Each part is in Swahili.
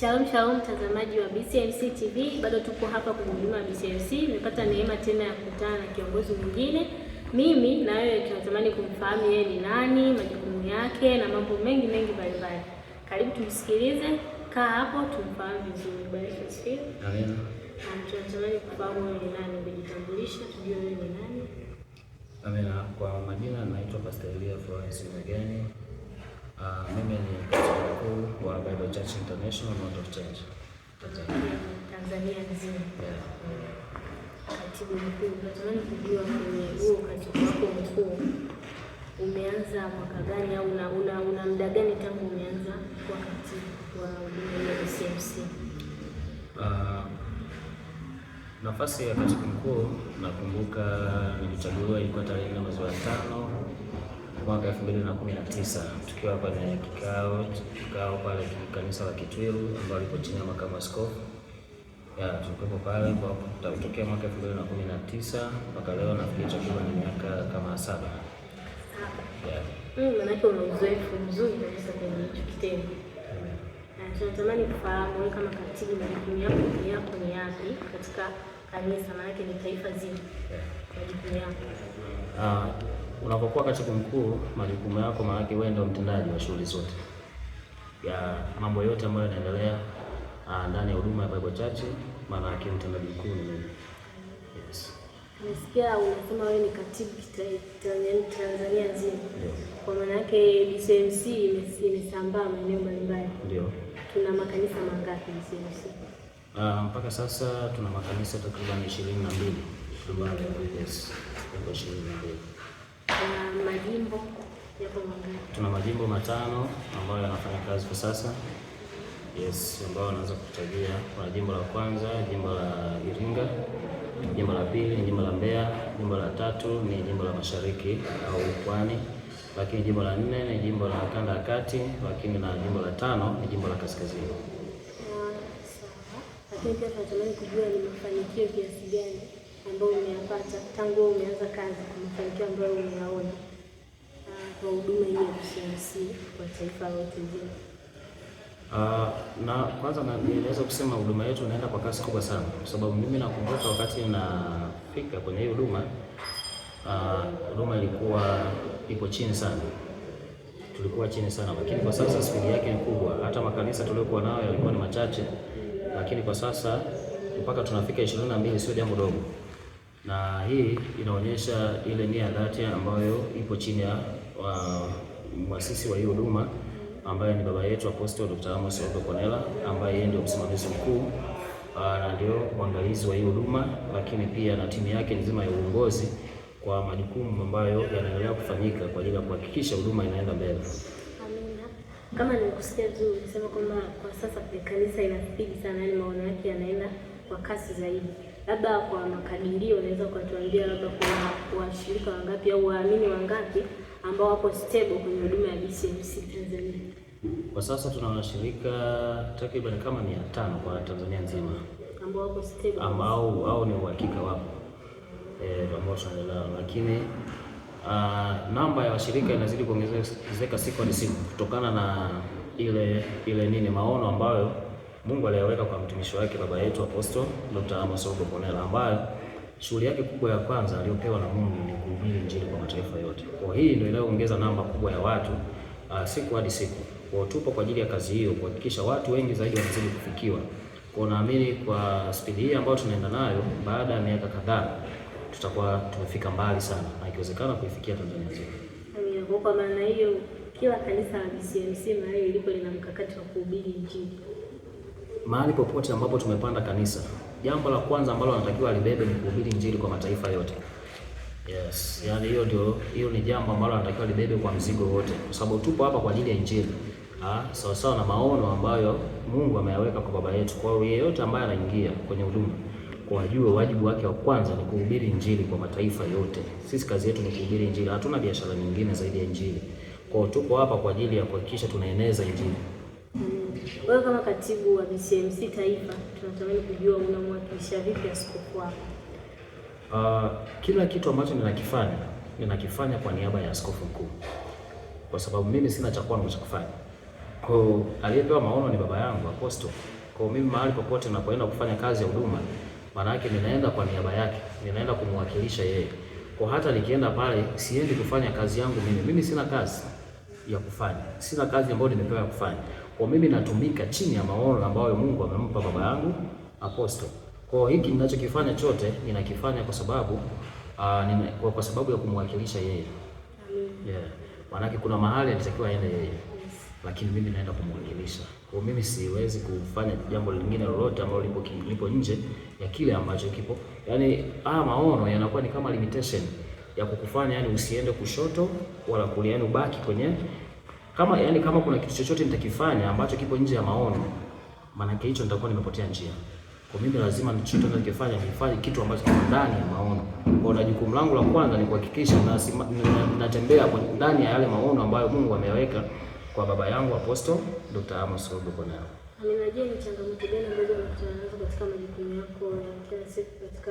Shalom shalom mtazamaji wa BCMC TV, bado tupo hapa kwenye huduma ya BCMC. Nimepata neema tena ya kukutana na kiongozi mwingine. Mimi na wewe tunatamani kumfahamu yeye ni nani, majukumu yake na mambo mengi mbalimbali. Karibu tumsikilize, kaa hapo tumfahamu vizuri. Bwana asifiwe. Amen. Tunatamani kufahamu wewe ni nani, umejitambulisha, tujue wewe ni nani. Amen. Kwa majina naitwa Pastor Elia Florence Mwegeni. Mimi ni katibu mkuu wa Bible Church International Mount of Change Tanzania nzima. Katibu mkuu, natamani kujua kwenye huo katibu wako mkuu umeanza mwaka gani au una muda gani tangu umeanza kuwa katibu wa huduma ya BCMC? Nafasi ya katibu mkuu nakumbuka nilichaguliwa ilikuwa tarehe 4 mwezi wa 5 mwaka 2019 tukiwa kwenye kikao pale kanisa la Kitwiru ambalo liko chini ya makamu askofu. Tulikuwa pale kwa kutokea mwaka 2019 mpaka leo, nafikiri takriban miaka kama 7. Maana una uzoefu mzuri kabisa kwenye hicho kitengo. Tunatamani kufahamu wewe kama katibu, majukumu yako ni yapi katika kanisa, maana ni taifa zima. Majukumu yako. Unapokuwa katibu mkuu, majukumu yako maana wewe ndio mtendaji wa shughuli zote ya mambo yote ambayo yanaendelea ndani ya huduma ya Bible Church, maana yake mtendaji mkuu ni mimi. Yes. Nasikia unasema wewe ni katibu Tanzania nzima. Kwa maana yake BCMC imesambaa maeneo mbalimbali. Ndio. Tuna makanisa mangapi BCMC? Mpaka sasa tuna makanisa takriban 22 ambayo yes, 22. Majimbo yapo mangapi? Tuna majimbo 5 ambayo yanafanya kazi kwa sasa. Yes, ambao wanaweza kutajia. Kuna jimbo la kwanza, jimbo la Iringa, jimbo la pili ni jimbo la Mbeya, jimbo la 3 ni jimbo la Mashariki au Pwani, lakini jimbo la 4 ni jimbo la Kanda ya Kati, lakini na jimbo la 5 ni jimbo la Kaskazini. Sawa. Lakini pia tunatamani kujua ni mafanikio kiasi gani ambayo umeyapata tangu umeanza kazi, kwa mafanikio ambayo umeyaona kwa huduma hii ya BCMC kwa taifa lote zima. Na kwanza niweza kusema huduma yetu inaenda kwa kasi kubwa sana, kwa sababu mimi nakumbuka wakati nafika kwenye hii huduma ilikuwa ipo chini sana. Tulikuwa chini sana, lakini kwa sasa spidi yake ni kubwa. Hata makanisa tuliokuwa nayo yalikuwa ni machache, lakini kwa sasa mpaka tunafika 22 sio jambo dogo. Na hii inaonyesha ile nia dhati ambayo ipo chini ya muasisi wa hii huduma ambaye ni baba yetu Apostle Dr. Amos Odokonela, ambaye yeye ndio msimamizi mkuu na ndio mwangalizi wa hii huduma, lakini pia na timu yake nzima ya uongozi kwa majukumu ambayo yanaendelea kufanyika kwa ajili ya kuhakikisha huduma inaenda mbele. Amina. Kama nilikusikia tu unasema kwamba kwa sasa kanisa ina spidi sana, yani maono yake yanaenda kwa kasi zaidi. Labda kwa makadirio unaweza kutuambia labda kuna washirika wangapi au waamini wangapi ambao wako stable kwenye huduma ya BCMC Tanzania? Kwa sasa tuna washirika takriban kama 500 kwa Tanzania nzima ambao wako stable, ambao ni uhakika wapo ambao tunaelewa, lakini namba ya washirika inazidi kuongezeka siku hadi siku kutokana na ile maono ambayo Mungu aliyaweka kwa mtumishi wake baba yetu Apostle Dr. Amos Odokonela, ambaye shughuli yake kubwa ya kwanza aliyopewa na Mungu ni kuhubiri Injili kwa mataifa yote. Kwa hii ndio inayoongeza namba kubwa ya watu siku hadi siku. Kwa tupo kwa ajili ya kazi hiyo, kuhakikisha watu wengi zaidi wanazidi kufikiwa. Kwa naamini kwa spidi hii ambayo tunaenda nayo, baada ya miaka kadhaa tutakuwa tumefika mbali sana na ikiwezekana kuifikia Tanzania nzima. Amina. Kwa maana hiyo kila kanisa la BCMC mahali lilipo lina mkakati wa kuhubiri Injili. Mahali popote ambapo tumepanda kanisa, jambo la kwanza ambalo wanatakiwa alibebe ni kuhubiri Injili kwa mataifa yote. Yes, yani hiyo ni jambo ambalo anatakiwa libebe kwa mzigo wote, kwa sababu tupo hapa kwa ajili ya Injili. Sawa sawa na maono ambayo Mungu ameyaweka kwa baba yetu. Kwa hiyo yeyote ambaye anaingia kwenye huduma, kwa ajue wajibu wake wa kwanza ni kuhubiri Injili kwa mataifa yote. Sisi kazi yetu ni kuhubiri Injili, hatuna biashara nyingine zaidi ya Injili. Kwa hiyo tupo hapa kwa ajili ya kuhakikisha tunaeneza Injili. Wewe kama katibu wa BCMC taifa, tunatamani kujua unamwakilisha vipi askofu wako? Kila kitu ambacho ninakifanya kwa niaba ya askofu mkuu, kwa sababu mimi sina cha kwangu cha kufanya. Kwa aliyepewa maono ni baba yangu Apostle. Kwa mimi mahali popote ninapoenda kufanya kazi ya huduma, maana yake ninaenda kwa niaba yake, ninaenda kumwakilisha yeye. Kwa hata nikienda pale siendi kufanya kazi yangu mimi. Mimi sina kazi ya kufanya. Sina kazi ambayo nimepewa ya kufanya. Kwa mimi natumika chini ya maono ambayo Mungu amempa baba yangu Apostle. Kwa hiki ninachokifanya chote ninakifanya kwa sababu kwa sababu ya kumwakilisha yeye. Yeah. Maana kuna mahali alitakiwa aende yeye. Lakini mimi naenda kumwakilisha. Kwa mimi siwezi kufanya jambo lingine lolote ambalo lipo nje ya kile ambacho kipo. Yaani maono yanakuwa ni kama limitation ya kukufanya yani usiende kushoto wala kulia, yani ubaki kwenye kama kuna kitu chochote nitakifanya ambacho kipo nje ya maono, maana yake hicho nitakuwa nimepotea njia. Kwa mimi lazima chochote ninachofanya nifanye kitu ambacho kipo ndani ya maono. Kwa na jukumu langu la kwanza ni kuhakikisha natembea ndani ya yale maono ambayo Mungu ameyaweka kwa baba yangu Apostle Dr. Amos Rugokona. Ninajua ni changamoto gani ambazo unakutana nazo katika majukumu yako ya kila siku katika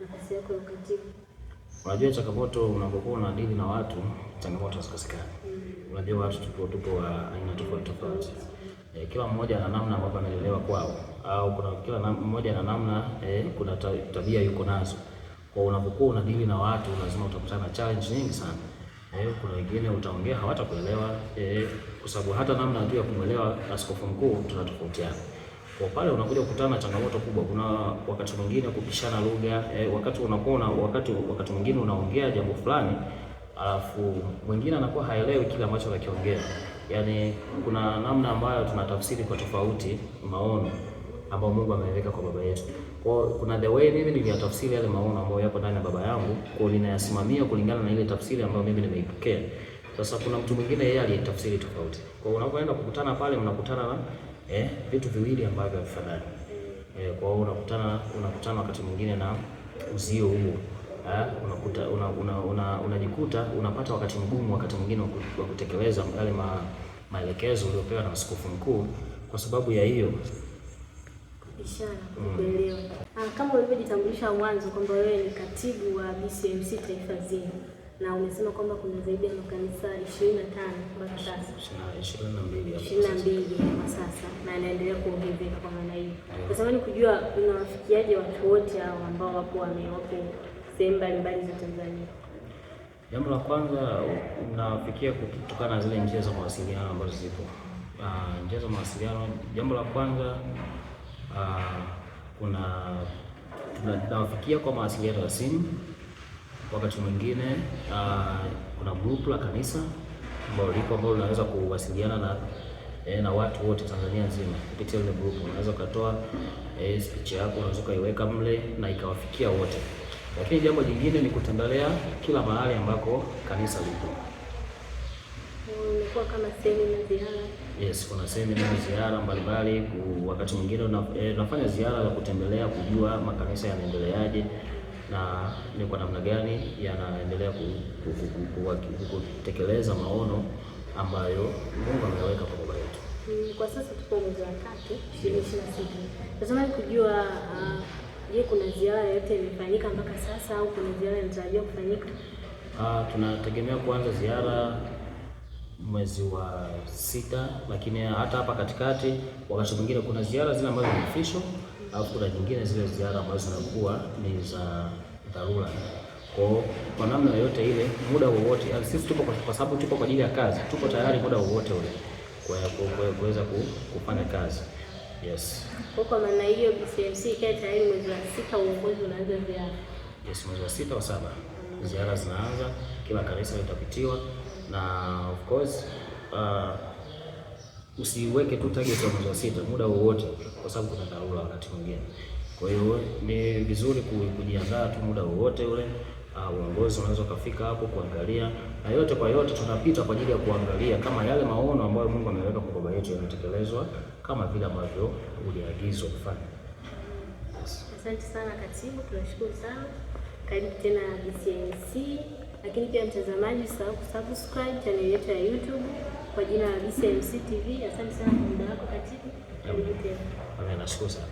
nafasi yako ya ukatibu? Unajua changamoto unapokuwa unadili na watu, changamoto hazikosekani. Unajua watu tupo wa aina tofauti. Kila mmoja ana namna ambavyo amelelewa kwao, au kila mmoja ana namna kuna tabia yuko nazo. Kwa unapokuwa unadili na watu lazima utakutana na challenge nyingi sana. Kuna wengine utaongea hawatakuelewa, kwa sababu hata namna tu ya kumuelewa askofu mkuu tunatofautiana. Kwa pale unakuja kukutana na changamoto kubwa. Kuna wakati mwingine kupishana lugha, wakati mwingine unaongea jambo fulani, alafu mwingine anakuwa haelewi kile ambacho unakiongea. Yaani kuna namna ambayo tunatafsiri kwa tofauti maono ambayo Mungu ameweka kwa baba yetu. Kwa kuna the way mimi niliyatafsiri yale maono ambayo yapo ndani ya baba yangu, kwa ninayasimamia kulingana na ile tafsiri ambayo mimi nimeipokea. Sasa kuna mtu mwingine yeye aliyetafsiri tofauti. Kwa unapoenda kukutana pale mnakutana na vitu viwili ambavyo havifanani. Kwa hiyo unakutana wakati mwingine na uzio huo. Unajikuta unapata wakati mgumu wakati mwingine wa kutekeleza yale maelekezo uliopewa na askofu mkuu kwa sababu ya hiyo. Kuelewa. Kama ulivyojitambulisha mwanzo kwamba wewe ni katibu wa BCMC taifa zima na umesema kwamba kuna zaidi ya makanisa 25 mpaka sasa. 22 kwa sasa na inaendelea kuongezeka kwa maana hiyo. Natamani kujua unawafikiaje watu wote hao ambao wapo sehemu mbalimbali za Tanzania? Jambo la kwanza unafikia kutokana na zile njia za mawasiliano ambazo zipo. Njia za mawasiliano, jambo la kwanza tunawafikia kwa mawasiliano ya simu. Wakati mwingine kuna group la kanisa ambalo unaweza kuwasiliana na watu wote Tanzania nzima kupitia ile group. Unaweza kutoa speech yako, unaweza kuiweka mle na ikawafikia wote. Lakini jambo jingine ni kutembelea kila mahali ambako kanisa lipo. Unakuwa kama semina ziara? Yes, kuna semina ziara mbalimbali. Wakati mwingine unafanya ziara za kutembelea kujua makanisa yanaendeleaje na ni kwa namna gani yanaendelea kutekeleza maono ambayo Mungu ameweka kwa baba yetu. Kwa sasa tuko mwezi wa 3, 2026. Natamani kujua je, kuna ziara yote imefanyika mpaka sasa au kuna ziara inatarajiwa kufanyika? Tunategemea kuanza ziara mwezi wa 6, lakini hata hapa katikati wakati mwingine kuna ziara zile ambazo ni official au kuna nyingine zile ziara ambazo zinakuwa ni za dharura. Kwa namna yoyote ile, muda wowote, sisi tupo kwa sababu tupo kwa ajili ya kazi, tupo tayari muda wowote ule kuweza kufanya kazi. Yes. Kwa maana hiyo BCMC ikae tayari mwezi wa 6 uongozi unaanza ziara. Yes, mwezi wa 6 au 7. Ziara zinaanza, kila kanisa litapitiwa na of course usiweke tu target ya mwezi wa 6 muda wowote kwa sababu kuna dharura wakati mwingine. Kwa hiyo ni vizuri kujiandaa tu muda wowote ule. Uongozi unaweza kufika hapo kuangalia, na yote kwa yote tunapita kwa ajili ya kuangalia kama yale maono ambayo Mungu ameweka kwa baba yetu yanatekelezwa kama vile ambavyo uliagizwa kufanya. Asante sana katibu, tunashukuru sana. Karibu tena BCMC, lakini pia mtazamaji usahau kusubscribe channel yetu ya YouTube kwa jina la BCMC TV. Asante sana kwa muda wako katibu. Karibu tena. Nashukuru sana.